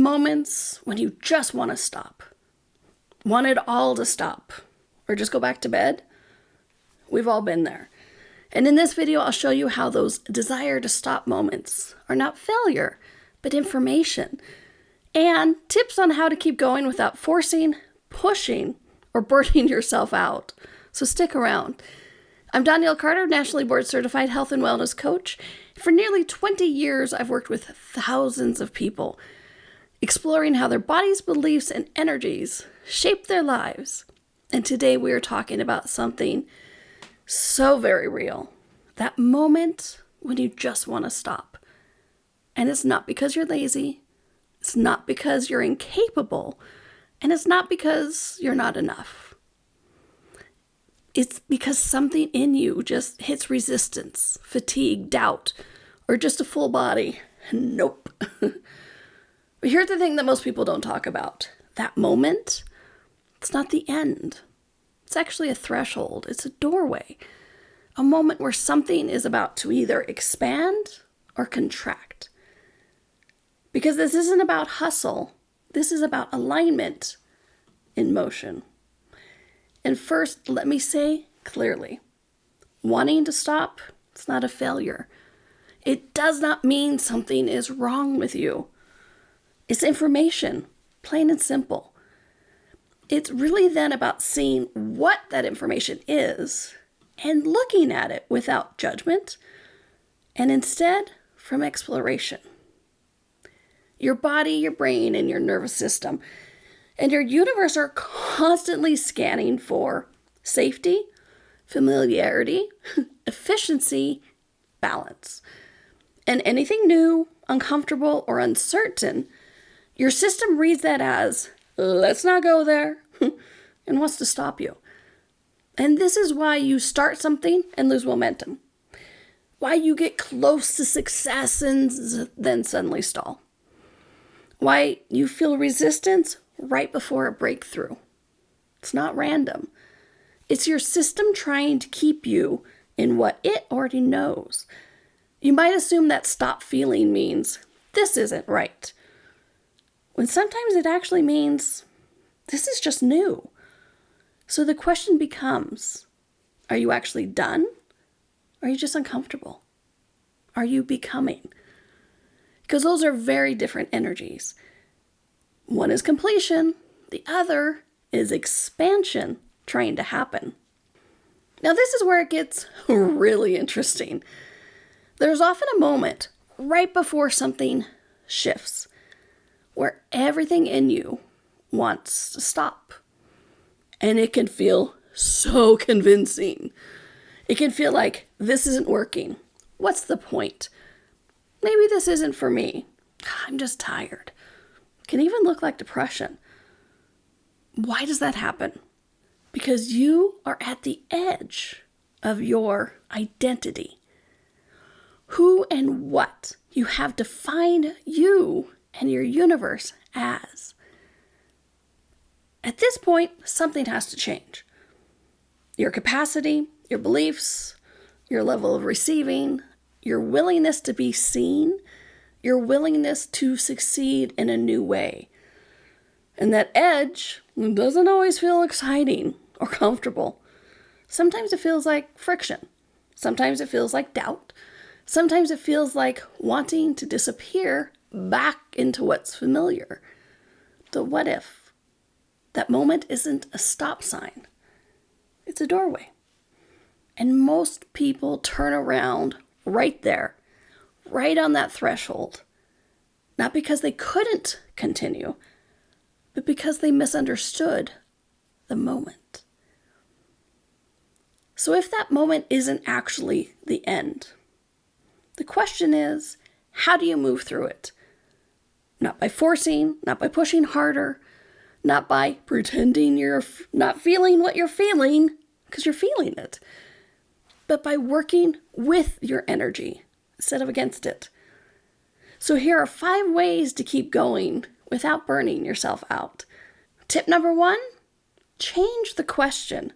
moments when you just want to stop, want it all to stop, or just go back to bed. We've all been there. And in this video, I'll show you how those desire to stop moments are not failure, but information, and tips on how to keep going without forcing, pushing, or burning yourself out. So stick around. I'm Donnielle Carter, nationally board certified health and wellness coach. For nearly 20 years, I've worked with thousands of people, exploring how their bodies, beliefs, and energies shape their lives. And today we are talking about something so very real. That moment when you just want to stop. And it's not because you're lazy. It's not because you're incapable. And it's not because you're not enough. It's because something in you just hits resistance, fatigue, doubt, or just a full body. Nope. But here's the thing that most people don't talk about. That moment, it's not the end. It's actually a threshold. It's a doorway. A moment where something is about to either expand or contract. Because this isn't about hustle. This is about alignment in motion. And first, let me say clearly, wanting to stop, it's not a failure. It does not mean something is wrong with you. It's information, plain and simple. It's really then about seeing what that information is and looking at it without judgment, and instead from exploration. Your body, your brain, and your nervous system and your universe are constantly scanning for safety, familiarity, efficiency, balance. And anything new, uncomfortable, or uncertain, your system reads that as, let's not go there, and wants to stop you. And this is why you start something and lose momentum. Why you get close to success and then suddenly stall. Why you feel resistance right before a breakthrough. It's not random. It's your system trying to keep you in what it already knows. You might assume that stop feeling means this isn't right, when sometimes it actually means this is just new. So the question becomes, are you actually done? Or are you just uncomfortable? Are you becoming? Because those are very different energies. One is completion, the other is expansion trying to happen. Now this is where it gets really interesting. There's often a moment right before something shifts where everything in you wants to stop. And it can feel so convincing. It can feel like this isn't working. What's the point? Maybe this isn't for me. I'm just tired. It can even look like depression. Why does that happen? Because you are at the edge of your identity. Who and what you have defined you and your universe as. At this point, something has to change. Your capacity, your beliefs, your level of receiving, your willingness to be seen, your willingness to succeed in a new way. And that edge doesn't always feel exciting or comfortable. Sometimes it feels like friction. Sometimes it feels like doubt. Sometimes it feels like wanting to disappear back into what's familiar. So what if that moment isn't a stop sign? It's a doorway. And most people turn around right there, right on that threshold. Not because they couldn't continue, but because they misunderstood the moment. So if that moment isn't actually the end, the question is, how do you move through it? Not by forcing, not by pushing harder, not by pretending you're not feeling what you're feeling, because you're feeling it, but by working with your energy instead of against it. So here are 5 ways to keep going without burning yourself out. Tip number 1, change the question.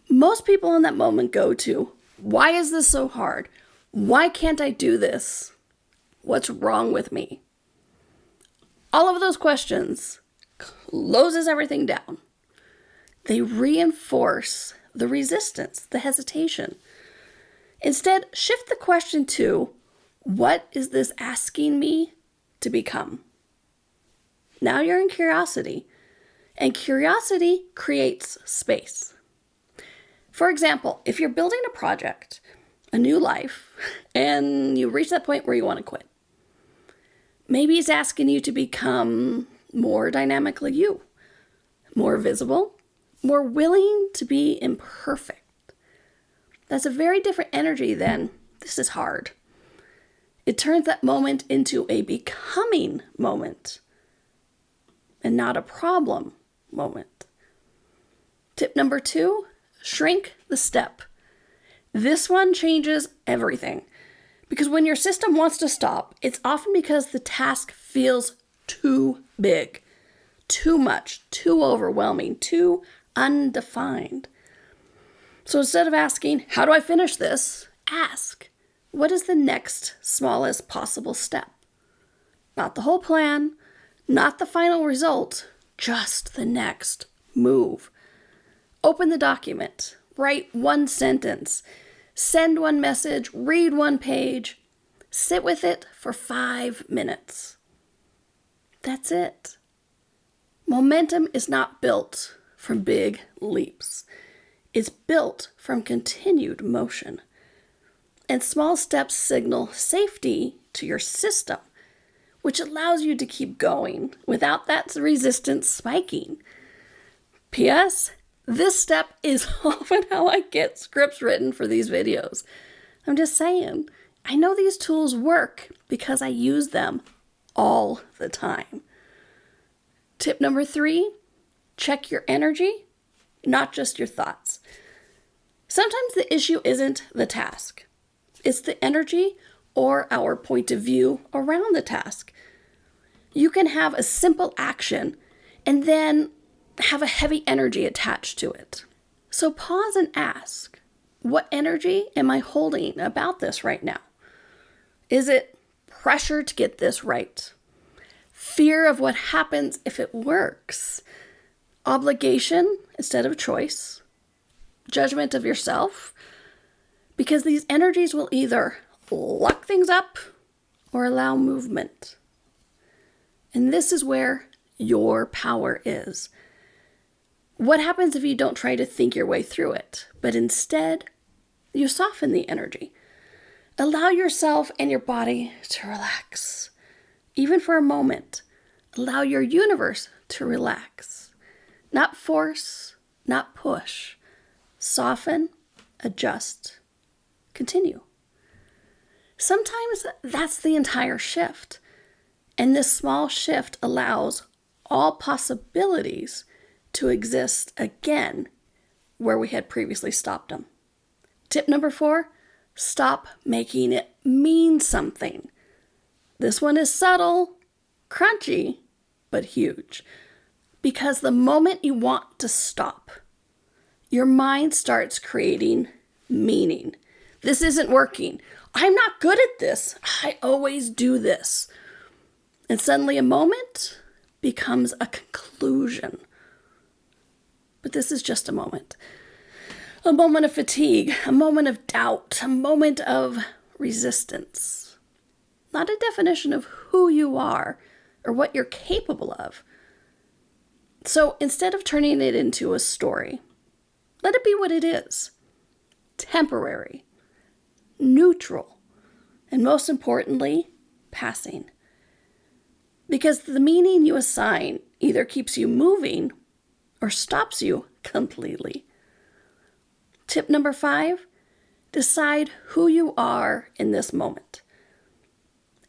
Most people in that moment go to, why is this so hard? Why can't I do this? What's wrong with me? All of those questions closes everything down. They reinforce the resistance, the hesitation. Instead, shift the question to, what is this asking me to become? Now you're in curiosity, and curiosity creates space. For example, if you're building a project, a new life, and you reach that point where you want to quit, maybe it's asking you to become more dynamically you, more visible, more willing to be imperfect. That's a very different energy than, this is hard. It turns that moment into a becoming moment and not a problem moment. Tip number 2, shrink the step. This one changes everything, because when your system wants to stop, it's often because the task feels too big, too much, too overwhelming, too undefined. So instead of asking, how do I finish this? Ask, what is the next smallest possible step? Not the whole plan, not the final result, just the next move. Open the document, write one sentence, send one message, read one page, sit with it for 5 minutes. That's it. Momentum is not built from big leaps. It's built from continued motion. And small steps signal safety to your system, which allows you to keep going without that resistance spiking. P.S. This step is often how I get scripts written for these videos. I'm just saying, I know these tools work because I use them all the time. Tip number 3, check your energy, not just your thoughts. Sometimes the issue isn't the task. It's the energy or our point of view around the task. You can have a simple action and then have a heavy energy attached to it. So pause and ask, what energy am I holding about this right now? Is it pressure to get this right? Fear of what happens if it works? Obligation instead of choice? Judgment of yourself? Because these energies will either lock things up or allow movement. And this is where your power is. What happens if you don't try to think your way through it, but instead you soften the energy? Allow yourself and your body to relax. Even for a moment, allow your universe to relax. Not force, not push. Soften, adjust, continue. Sometimes that's the entire shift. And this small shift allows all possibilities to exist again where we had previously stopped them. Tip number 4, stop making it mean something. This one is subtle, crunchy, but huge. Because the moment you want to stop, your mind starts creating meaning. This isn't working. I'm not good at this. I always do this. And suddenly a moment becomes a conclusion. But this is just a moment. A moment of fatigue, a moment of doubt, a moment of resistance. Not a definition of who you are or what you're capable of. So instead of turning it into a story, let it be what it is. Temporary, neutral, and most importantly, passing. Because the meaning you assign either keeps you moving or stops you completely. Tip number 5, decide who you are in this moment.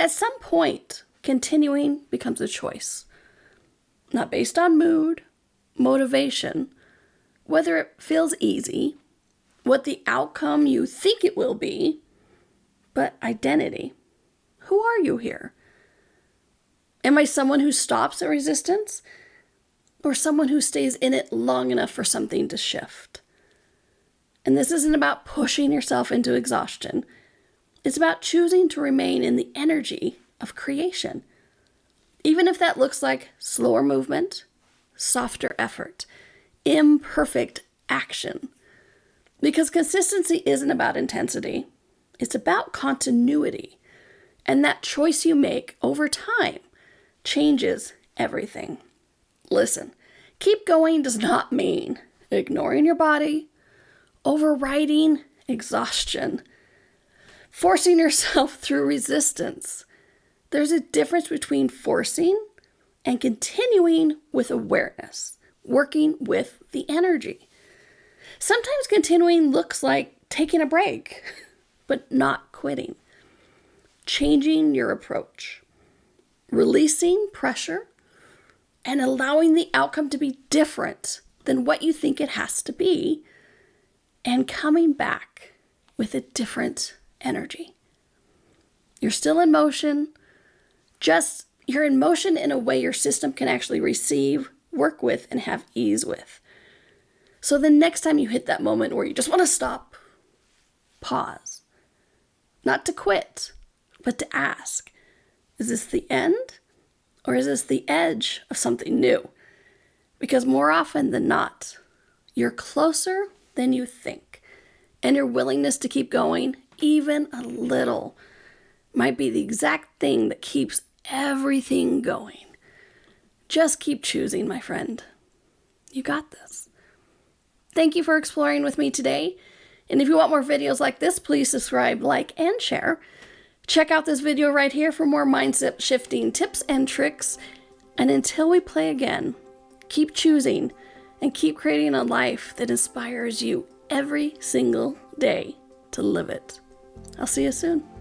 At some point, continuing becomes a choice. Not based on mood, motivation, whether it feels easy, what the outcome you think it will be, but identity. Who are you here? Am I someone who stops at resistance? Or someone who stays in it long enough for something to shift? And this isn't about pushing yourself into exhaustion. It's about choosing to remain in the energy of creation. Even if that looks like slower movement, softer effort, imperfect action. Because consistency isn't about intensity, it's about continuity. And that choice you make over time changes everything. Listen, keep going does not mean ignoring your body, overriding exhaustion, forcing yourself through resistance. There's a difference between forcing and continuing with awareness, working with the energy. Sometimes continuing looks like taking a break, but not quitting. Changing your approach, releasing pressure, and allowing the outcome to be different than what you think it has to be, and coming back with a different energy. You're still in motion, just you're in motion in a way your system can actually receive, work with, and have ease with. So the next time you hit that moment where you just want to stop, pause. Not to quit, but to ask, is this the end or is this the edge of something new? Because more often than not, you're closer than you think, and your willingness to keep going, even a little, might be the exact thing that keeps everything going. Just keep choosing, my friend. You got this. Thank you for exploring with me today. And if you want more videos like this, please subscribe, like, and share. Check out this video right here for more mindset shifting tips and tricks. And until we play again, keep choosing and keep creating a life that inspires you every single day to live it. I'll see you soon.